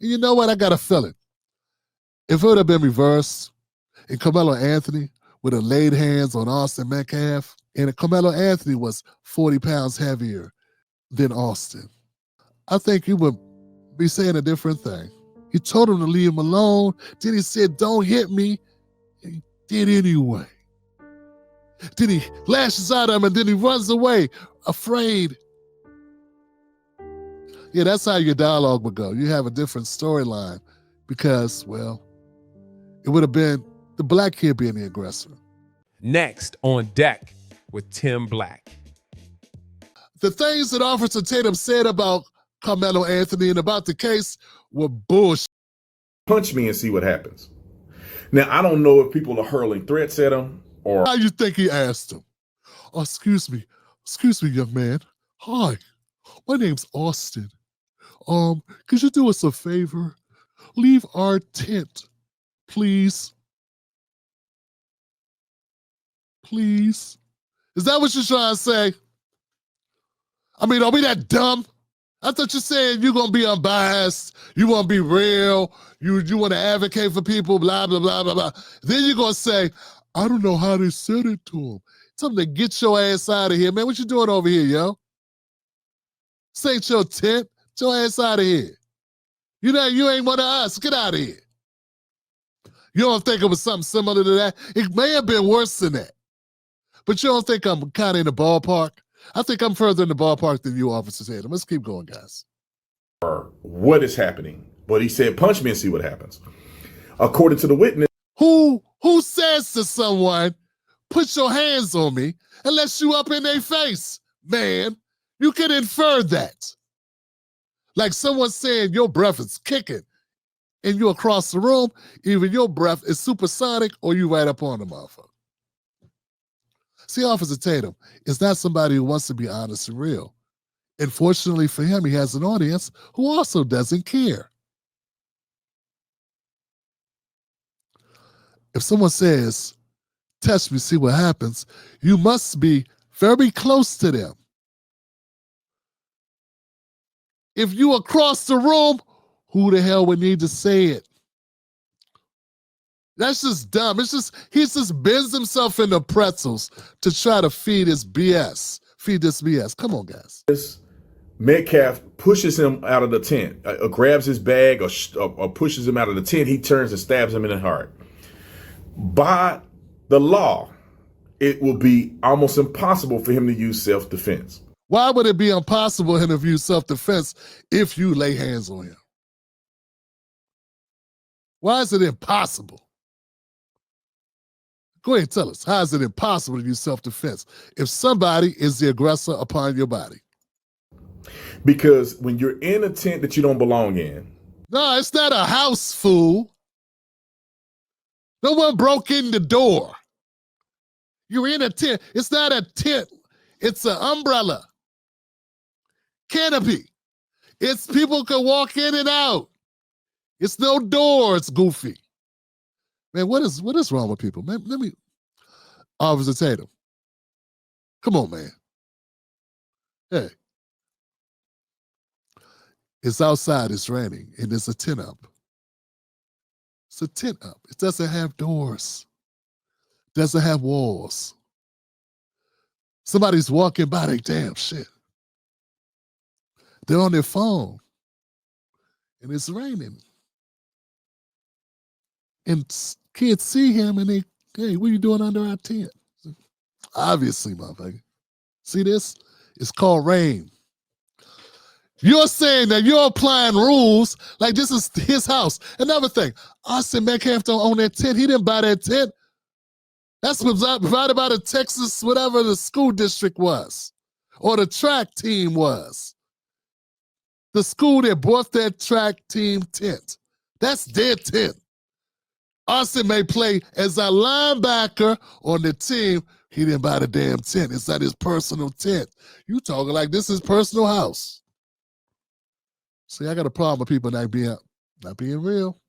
And you know what? I got a feeling. If it would have been reversed, and Karmelo Anthony would have laid hands on Austin Metcalf, and Karmelo Anthony was 40 pounds heavier than Austin, I think he would be saying a different thing. He told him to leave him alone. Then he said, don't hit me. And he did anyway. Then he lashes out at him and then he runs away, afraid. Yeah, that's how your dialogue would go. You have a different storyline because, well, it would have been the black kid being the aggressor. Next on deck with Tim Black. The things that Officer Tatum said about Karmelo Anthony and about the case were bullshit. Punch me and see what happens. Now, I don't know if people are hurling threats at him or... How you think he asked him? Oh, excuse me, young man. Hi, my name's Austin. Could you do us a favor? Leave our tent, please. Please. Is that what you're trying to say? I mean, are we that dumb? I thought you said you're going to be unbiased. You want to be real. You want to advocate for people, blah, blah, blah, blah, blah. Then you're going to say, I don't know how they said it to him. Tell them to get your ass out of here. Man, what you doing over here, yo? This ain't your tent. Get your ass out of here. You ain't one of us. Get out of here. You don't think it was something similar to that? It may have been worse than that. But you don't think I'm kind of in the ballpark? I think I'm further in the ballpark than you, Officer Tatum. Let's keep going, guys. What is happening? But he said, punch me and see what happens. According to the witness. Who says to someone, put your hands on me, unless you up in their face? Man, you can infer that. Like someone saying your breath is kicking and you across the room, either your breath is supersonic or you right up on the motherfucker. See, Officer Tatum is not somebody who wants to be honest and real. And fortunately for him, he has an audience who also doesn't care. If someone says, touch me, see what happens, you must be very close to them. If you across the room, who the hell would need to say it? That's just dumb. He just bends himself into pretzels to try to feed his BS. Feed this BS. Come on, guys. Metcalf pushes him out of the tent, grabs his bag or pushes him out of the tent. He turns and stabs him in the heart. By the law, it will be almost impossible for him to use self-defense. Why would it be impossible for him to use self-defense if you lay hands on him? Why is it impossible? Go ahead and tell us. How is it impossible to use self-defense if somebody is the aggressor upon your body? Because when you're in a tent that you don't belong in. No, it's not a house, fool. No one broke in the door. You're in a tent. It's not a tent. It's an umbrella. Canopy. It's people can walk in and out. It's no door. It's goofy. Man, what is wrong with people? Man, let me, Officer Tatum. Come on, man. Hey. It's outside, it's raining, and there's a tent up. It's a tent up. It doesn't have doors. It doesn't have walls. Somebody's walking by, they damn shit. They're on their phone, and it's raining. And kids see him and they, hey, what are you doing under our tent? Obviously, motherfucker. See this? It's called rain. You're saying that you're applying rules like this is his house. Another thing, Austin Metcalf don't own that tent. He didn't buy that tent. That's provided by the Texas, whatever the school district was, or the track team was. The school that bought that track team tent. That's their tent. Austin may play as a linebacker on the team. He didn't buy the damn tent. It's not his personal tent. You talking like this is personal house. See, I got a problem with people not being real.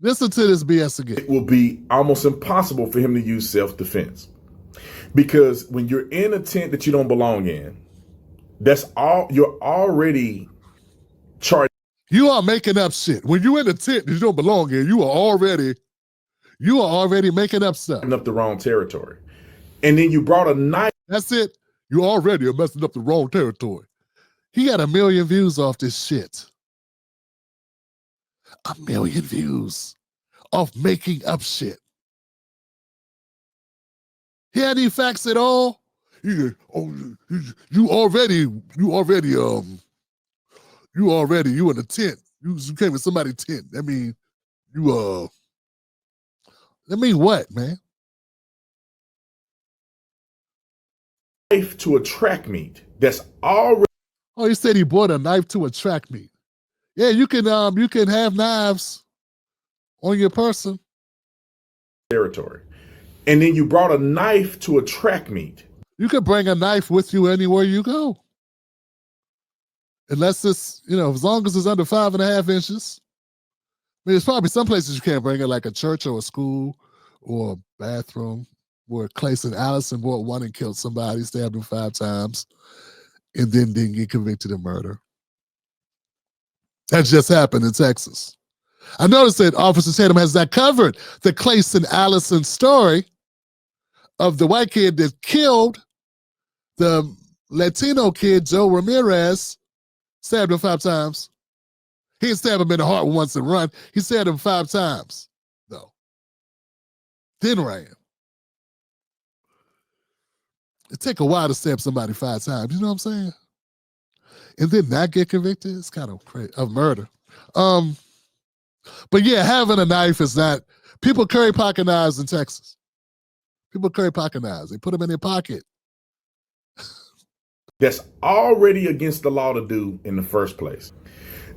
Listen to this BS again. It will be almost impossible for him to use self-defense. Because when you're in a tent that you don't belong in, that's all you're already charged. You are making up shit. When you in the tent, you don't belong here. You are already making up stuff. Up the wrong territory. And then you brought a knife. That's it. You already are messing up the wrong territory. He got 1 million views off this shit. 1 million views off making up shit. He had any facts at all? You already in the tent. You came in somebody's tent. I mean, that mean what, man? Knife to a track meet that's already. Oh, he said he bought a knife to a track meet. Yeah, you can have knives on your person. Territory. And then you brought a knife to a track meet. You can bring a knife with you anywhere you go. Unless it's, as long as it's under 5.5 inches. I mean, there's probably some places you can't bring it, like a church or a school or a bathroom, where Clayson Allison bought one and killed somebody, stabbed him 5 times, and then didn't get convicted of murder. That just happened in Texas. I noticed that Officer Tatum has that covered, the Clayson Allison story of the white kid that killed the Latino kid, Joe Ramirez, stabbed him 5 times. He didn't stab him in the heart once and run. He stabbed him 5 times, though. Then ran. It take a while to stab somebody 5 times, you know what I'm saying? And then not get convicted, it's kind of crazy, of murder. But yeah, having a knife is not, people carry pocket knives in Texas. People carry pocket knives. They put them in their pocket. That's already against the law to do in the first place.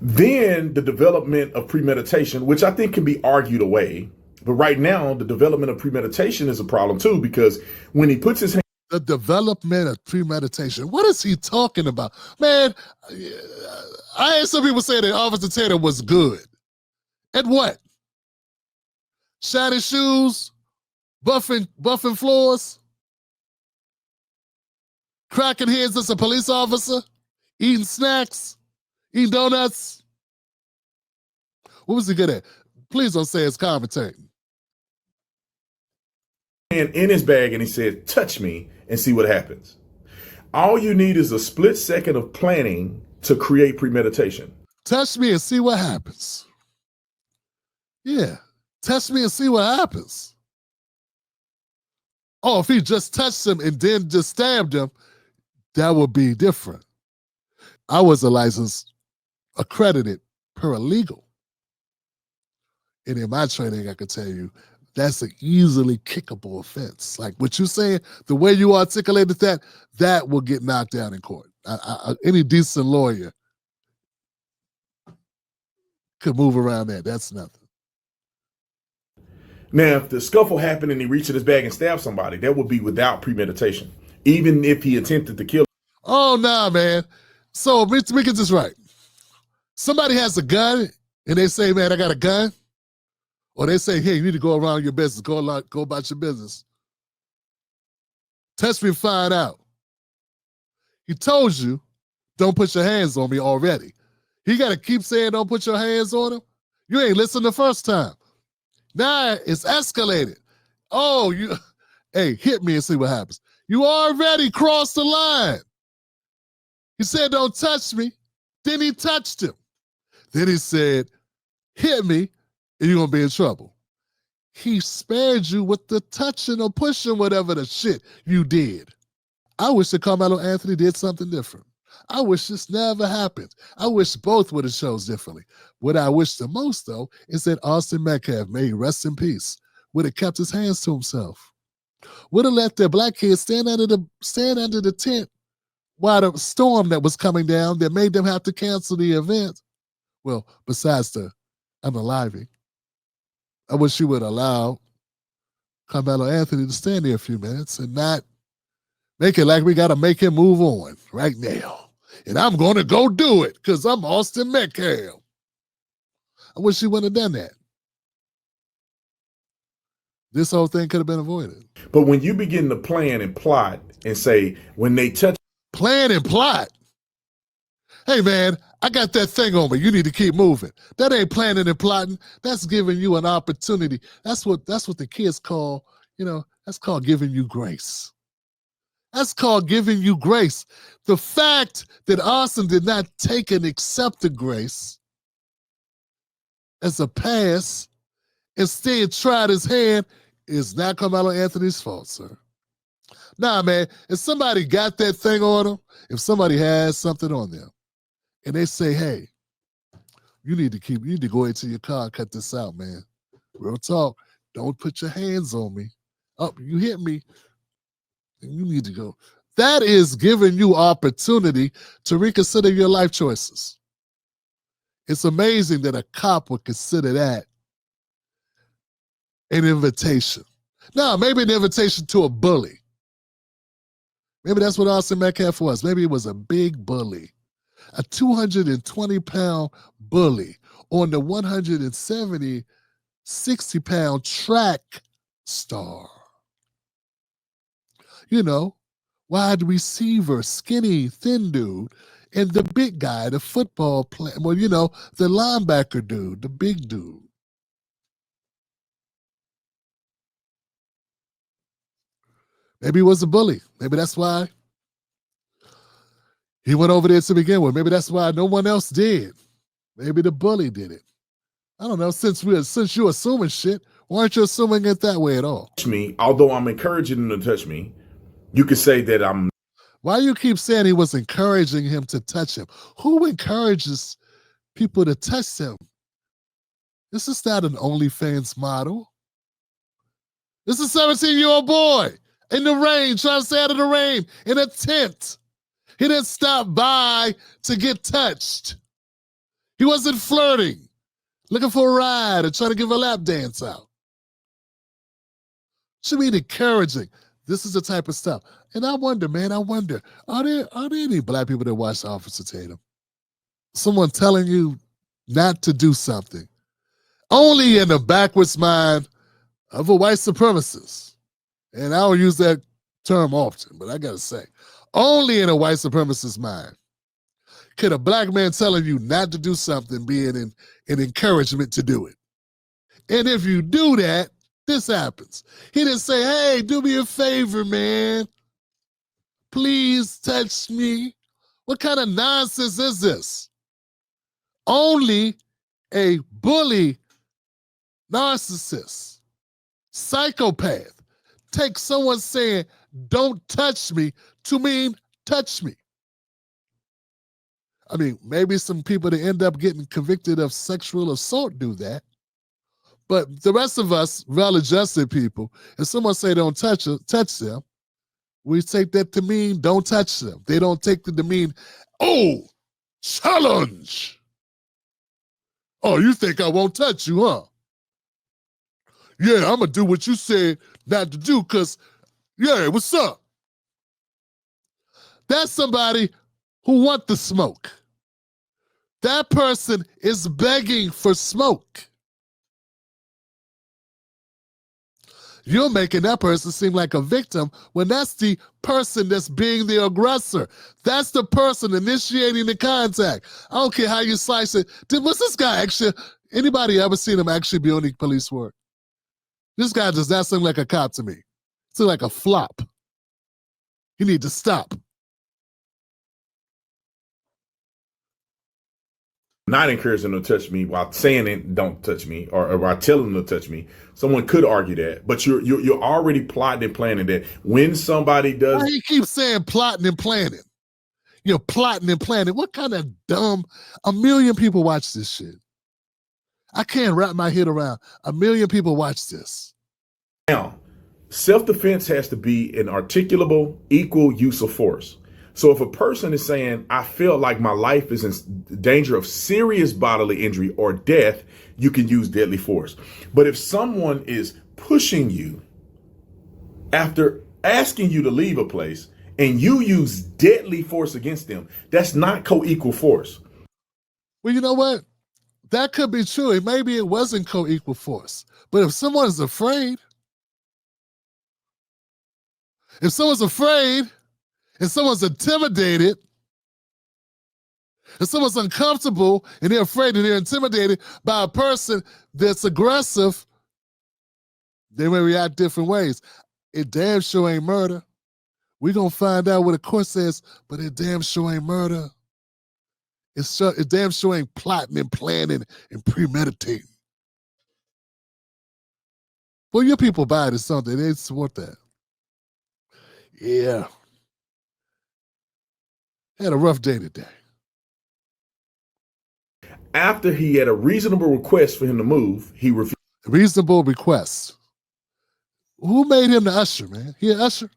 Then the development of premeditation, which I think can be argued away. But right now, the development of premeditation is a problem too, because when he puts his hand. The development of premeditation. What is he talking about? Man, I heard some people say that Officer Tatum was good. At what? Shining shoes? Buffing floors? Cracking heads as a police officer? Eating snacks? Eating donuts? What was he good at? Please don't say it's commentating. And in his bag, and he said, touch me and see what happens. All you need is a split second of planning to create premeditation. Touch me and see what happens. Yeah, touch me and see what happens. Oh, if he just touched him and then just stabbed him, that would be different. I was a licensed, accredited paralegal. And in my training, I could tell you, that's an easily kickable offense. Like what you're saying, the way you articulated that will get knocked down in court. Any decent lawyer could move around that. That's nothing. Now, if the scuffle happened and he reached in his bag and stabbed somebody, that would be without premeditation, even if he attempted to kill. Oh, nah, man. So let me get this right. Somebody has a gun and they say, man, I got a gun. Or they say, hey, you need to go around your business. Go about your business. Touch me and find out. He told you, don't put your hands on me already. He got to keep saying, don't put your hands on him. You ain't listened the first time. Now it's escalated. Oh, hey, hit me and see what happens. You already crossed the line. He said, don't touch me. Then he touched him. Then he said, hit me, and you're going to be in trouble. He spared you with the touching or pushing, whatever the shit you did. I wish that Karmelo Anthony did something different. I wish this never happened. I wish both would have chose differently. What I wish the most, though, is that Austin Metcalf, may he rest in peace, would have kept his hands to himself. Would have let the black kids stand under the tent while the storm that was coming down that made them have to cancel the event. Well, besides the unaliving. I wish you would allow Karmelo Anthony to stand there a few minutes and not make it like we got to make him move on right now. And I'm going to go do it because I'm Austin Metcalf. I wish he wouldn't have done that. This whole thing could have been avoided. But when you begin to plan and plot and say, when they touch. Plan and plot? Hey, man, I got that thing on me. You need to keep moving. That ain't planning and plotting. That's giving you an opportunity. That's what the kids call, that's called giving you grace. That's called giving you grace. The fact that Austin did not take and accept the grace as a pass, instead tried his hand, is not Karmelo Anthony's fault, sir. Nah, man, if somebody got that thing on them, if somebody has something on them, and they say, hey, you need to go into your car and cut this out, man. Real talk. Don't put your hands on me. Oh, you hit me, and you need to go. That is giving you opportunity to reconsider your life choices. It's amazing that a cop would consider that an invitation. Now, maybe an invitation to a bully. Maybe that's what Austin Metcalf was. Maybe it was a big bully, a 220-pound bully on the 170, 60-pound track star. Wide receiver, skinny, thin dude, and the big guy, the football player, the linebacker dude, the big dude. Maybe he was a bully. Maybe that's why he went over there to begin with. Maybe that's why no one else did. Maybe the bully did it. I don't know. Since you're assuming shit, why aren't you assuming it that way at all? Me, although I'm encouraging him to touch me, you could say that I'm. Why you keep saying he was encouraging him to touch him? Who encourages people to touch them? This is not an OnlyFans model. This is a 17-year-old boy in the rain, trying to stay out of the rain, in a tent. He didn't stop by to get touched. He wasn't flirting, looking for a ride or trying to give a lap dance out. Should be encouraging. This is the type of stuff. And I wonder, are there any black people that watch Officer Tatum? Someone telling you not to do something, only in the backwards mind of a white supremacist. And I don't use that term often, but I gotta say, only in a white supremacist mind could a black man telling you not to do something be an encouragement to do it. And if you do that, this happens. He didn't say, hey, do me a favor, man. Please touch me. What kind of nonsense is this? Only a bully, narcissist, psychopath takes someone saying, don't touch me, to mean touch me. I mean, maybe some people that end up getting convicted of sexual assault do that. But the rest of us, well-adjusted people, if someone say don't touch them, we take that to mean don't touch them. They don't take it to mean, oh, challenge. Oh, you think I won't touch you, huh? Yeah, I'm going to do what you said not to do because, yeah, what's up? That's somebody who wants the smoke. That person is begging for smoke. You're making that person seem like a victim when that's the person that's being the aggressor. That's the person initiating the contact. I don't care how you slice it. Was this guy actually, anybody ever seen him actually be on the police work? This guy does not seem like a cop to me. Seems like a flop. You need to stop. Not encouraging them to touch me while saying it, don't touch me, or while telling them to touch me. Someone could argue that, but you're already plotting and planning that when somebody does. Why you keep saying plotting and planning? You're plotting and planning. What kind of dumb? 1 million people watch this shit. I can't wrap my head around 1 million people watch this. Now, self-defense has to be an articulable, equal use of force. So if a person is saying, I feel like my life is in danger of serious bodily injury or death, you can use deadly force. But if someone is pushing you after asking you to leave a place and you use deadly force against them, that's not co-equal force. Well, you know what? That could be true. Maybe it wasn't co-equal force. But if someone's afraid, and someone's intimidated, If someone's uncomfortable and they're afraid and they're intimidated by a person that's aggressive, they may react different ways. It damn sure ain't murder. We're going to find out what the court says, but it damn sure ain't murder. It damn sure ain't plotting and planning and premeditating. Well, your people buy it or something. They support that. Yeah. Had a rough day today. After he had a reasonable request for him to move, he refused. Reasonable request. Who made him the usher, man? He an usher?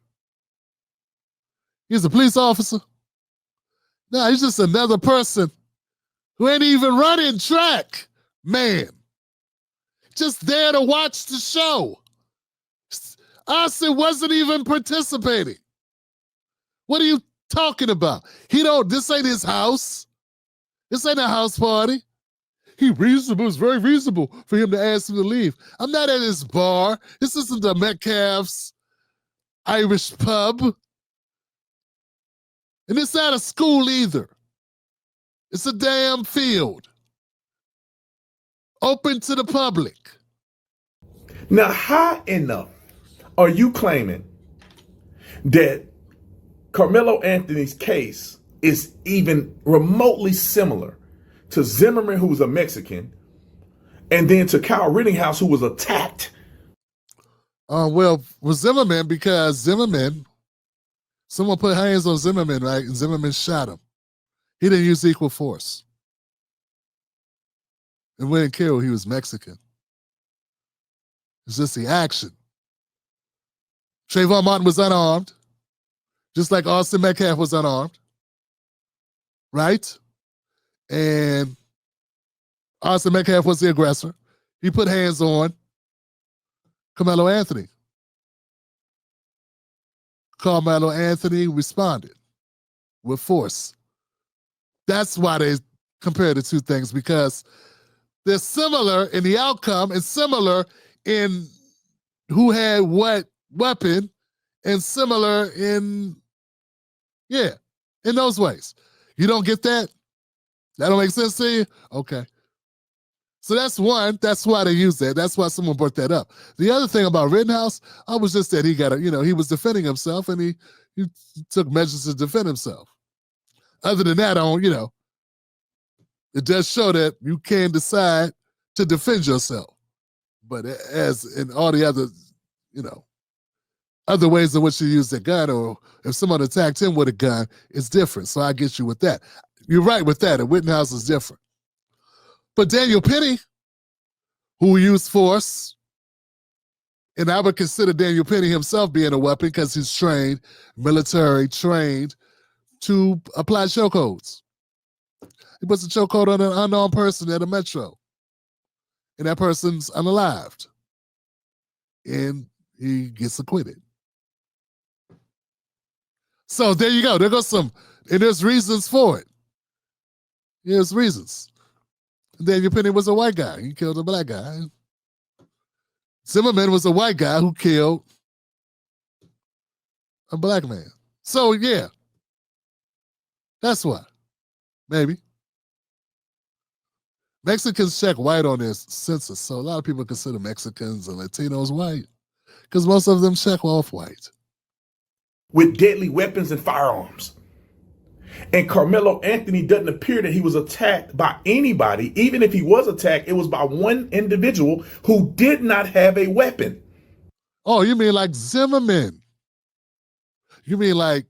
He's a police officer? No, he's just another person who ain't even running track, man. Just there to watch the show. Austin wasn't even participating. What are you talking about? This ain't his house. This ain't a house party. It's very reasonable for him to ask him to leave. I'm not at his bar. This isn't the Metcalf's Irish pub. And it's not a school either. It's a damn field. Open to the public. Now, how enough are you claiming that Karmelo Anthony's case is even remotely similar to Zimmerman, who was a Mexican, and then to Kyle Rittenhouse, who was attacked? Well, with Zimmerman, because Zimmerman, someone put hands on Zimmerman, right? And Zimmerman shot him. He didn't use equal force. And when he killed, he was Mexican. It's just the action. Trayvon Martin was unarmed, just like Austin Metcalf was unarmed, right? And Austin Metcalf was the aggressor. He put hands on Karmelo Anthony. Karmelo Anthony responded with force. That's why they compare the two things, because they're similar in the outcome and similar in who had what weapon and similar in those ways. You don't get that? That don't make sense to you? Okay. So that's one. That's why they use that. That's why someone brought that up. The other thing about Rittenhouse, I was just that he was defending himself and he took measures to defend himself. Other than that, it does show that you can decide to defend yourself. But as in all the other, other ways in which you use the gun, or if someone attacked him with a gun, it's different. So I get you with that. You're right with that. And Rittenhouse is different. But Daniel Penny, who used force, and I would consider Daniel Penny himself being a weapon because he's trained, military trained, to apply chokeholds. He puts a chokehold on an unknown person at a metro, and that person's unalived, and he gets acquitted. So there you go. There goes and there's reasons for it. There's reasons. Daniel Penny was a white guy. He killed a black guy. Zimmerman was a white guy who killed a black man. So yeah, that's why. Maybe. Mexicans check white on their census, so a lot of people consider Mexicans and Latinos white because most of them check off white. With deadly weapons and firearms. And Karmelo Anthony doesn't appear that he was attacked by anybody. Even if he was attacked, it was by one individual who did not have a weapon. Oh, you mean like Zimmerman? You mean like,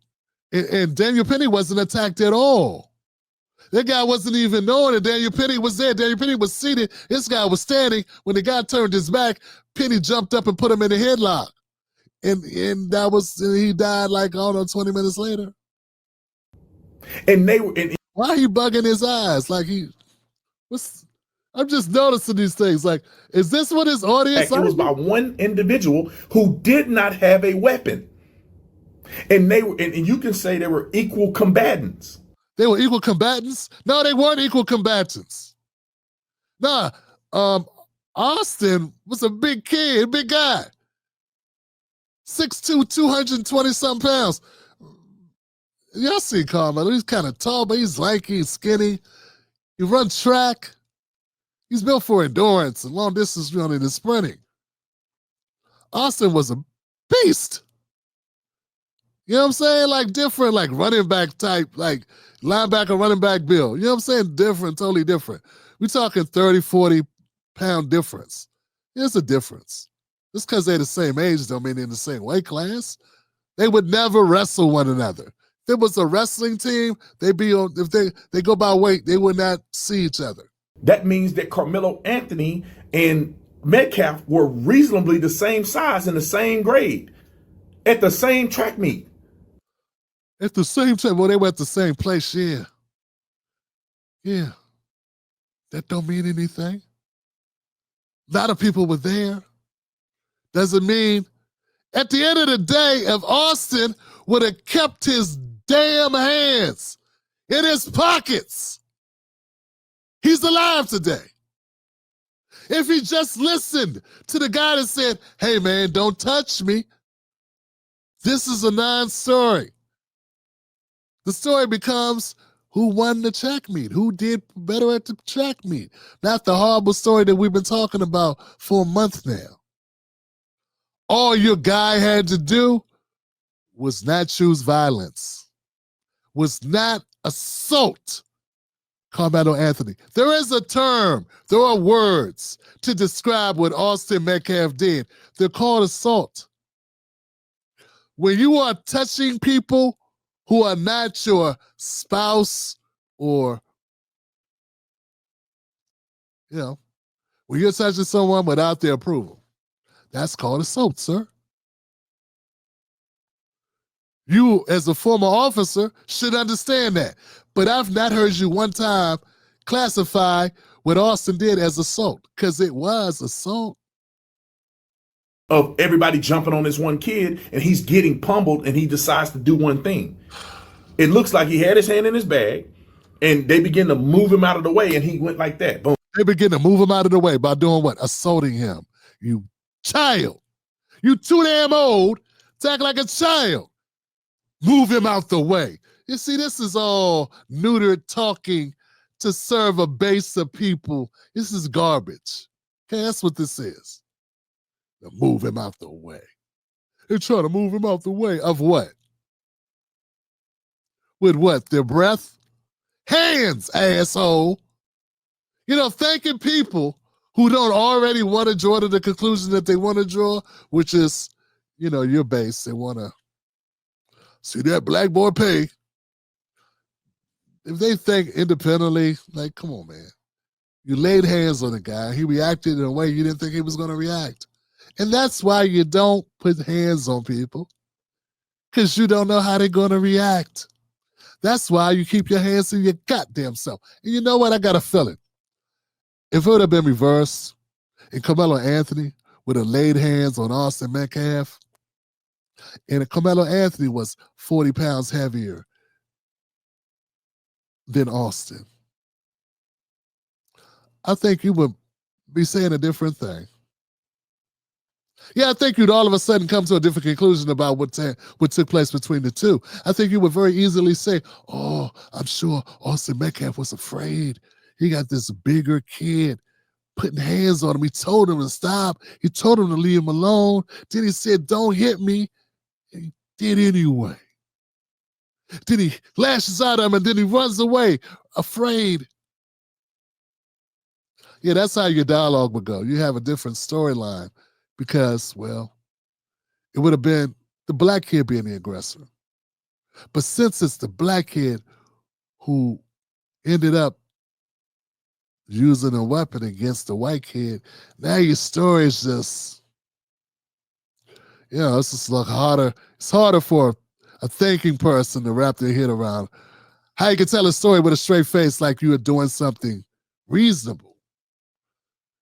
and Daniel Penny wasn't attacked at all. That guy wasn't even knowing that Daniel Penny was there. Daniel Penny was seated. This guy was standing. When the guy turned his back, Penny jumped up and put him in a headlock. And he died 20 minutes later. And they were. And why are you bugging his eyes? I'm just noticing these things. Is this what his audience? It was by one individual who did not have a weapon, and they were. And you can say they were equal combatants. They were equal combatants? No, they weren't equal combatants. Nah, Austin was a big kid, big guy. 6'2", 220-something pounds. Y'all see Carmelo. He's kind of tall, but he's lanky and skinny. He runs track. He's built for endurance and long distance running and sprinting. Austin was a beast. You know what I'm saying? Like different, like running back type, like linebacker, running back build. You know what I'm saying? Different, totally different. We're talking 30, 40-pound difference. There's a difference. Just because they're the same age don't mean they're in the same weight class. They would never wrestle one another. If it was a wrestling team, they'd be on, if they go by weight, they would not see each other. That means that Karmelo Anthony and Metcalf were reasonably the same size and the same grade at the same track meet. At the same time, well, they were at the same place, yeah. Yeah. That don't mean anything. A lot of people were there. Doesn't mean, at the end of the day, if Austin would have kept his damn hands in his pockets, he's alive today. If he just listened to the guy that said, hey man, don't touch me, this is a non-story. The story becomes who won the track meet, who did better at the track meet. Not the horrible story that we've been talking about for a month now. All your guy had to do was not choose violence, was not assault Karmelo Anthony. There is a term, there are words to describe what Austin Metcalf did. They're called assault. When you are touching people who are not your spouse or, when you're touching someone without their approval, that's called assault, sir. You, as a former officer, should understand that. But I've not heard you one time classify what Austin did as assault, because it was assault. Of everybody jumping on this one kid and he's getting pummeled and he decides to do one thing. It looks like he had his hand in his bag and they begin to move him out of the way and he went like that. Boom. They begin to move him out of the way by doing what? Assaulting him. You child. You too damn old to act like a child. Move him out the way. You see, this is all neutered talking to serve a base of people. This is garbage. Okay, that's what this is. Now move him out the way. They're trying to move him out the way of what? With what? Their breath? Hands, asshole. Thanking people who don't already want to draw to the conclusion that they want to draw, which is, your base. They want to see that black boy pay. If they think independently, like, come on, man. You laid hands on the guy. He reacted in a way you didn't think he was going to react. And that's why you don't put hands on people, because you don't know how they're going to react. That's why you keep your hands in your goddamn self. And you know what? I got a feeling. If it would have been reversed and Karmelo Anthony would have laid hands on Austin Metcalf, and Karmelo Anthony was 40 pounds heavier than Austin, I think you would be saying a different thing. Yeah, I think you'd all of a sudden come to a different conclusion about what took place between the two. I think you would very easily say, oh, I'm sure Austin Metcalf was afraid. He got this bigger kid putting hands on him. He told him to stop. He told him to leave him alone. Then he said, don't hit me. And he did anyway. Then he lashes out at him and then he runs away, afraid. Yeah, that's how your dialogue would go. You have a different storyline because, well, it would have been the black kid being the aggressor. But since it's the black kid who ended up using a weapon against the white kid, now your story is just, it's just like harder. It's harder for a thinking person to wrap their head around how you can tell a story with a straight face like you were doing something reasonable.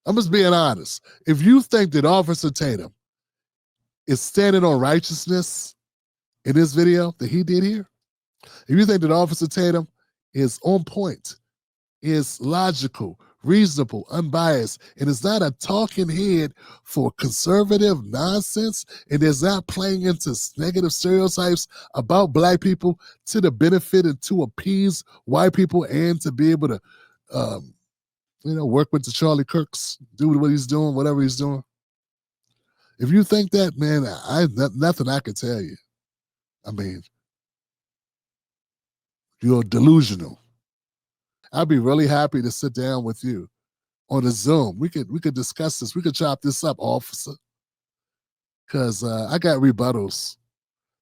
I'm just being honest. If you think that Officer Tatum is standing on righteousness in this video that he did here, if you think that Officer Tatum is on point, is logical, reasonable, unbiased, and is not a talking head for conservative nonsense, and is not playing into negative stereotypes about black people to the benefit and to appease white people and to be able to, work with the Charlie Kirks, do what he's doing, whatever he's doing. If you think that, man, nothing I can tell you. I mean, you're delusional. I'd be really happy to sit down with you on a Zoom. We could discuss this. We could chop this up, officer. Because I got rebuttals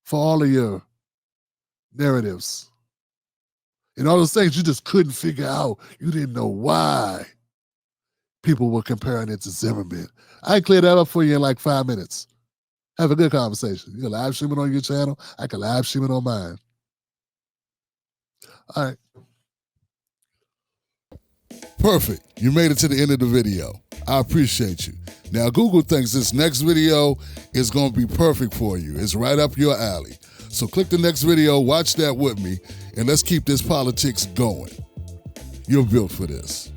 for all of your narratives. And all those things you just couldn't figure out. You didn't know why people were comparing it to Zimmerman. I can clear that up for you in like 5 minutes. Have a good conversation. You can live stream it on your channel. I can live stream it on mine. All right. Perfect. You made it to the end of the video. I appreciate you. Now, Google thinks this next video is going to be perfect for you. It's right up your alley. So click the next video, watch that with me, and let's keep this politics going. You're built for this.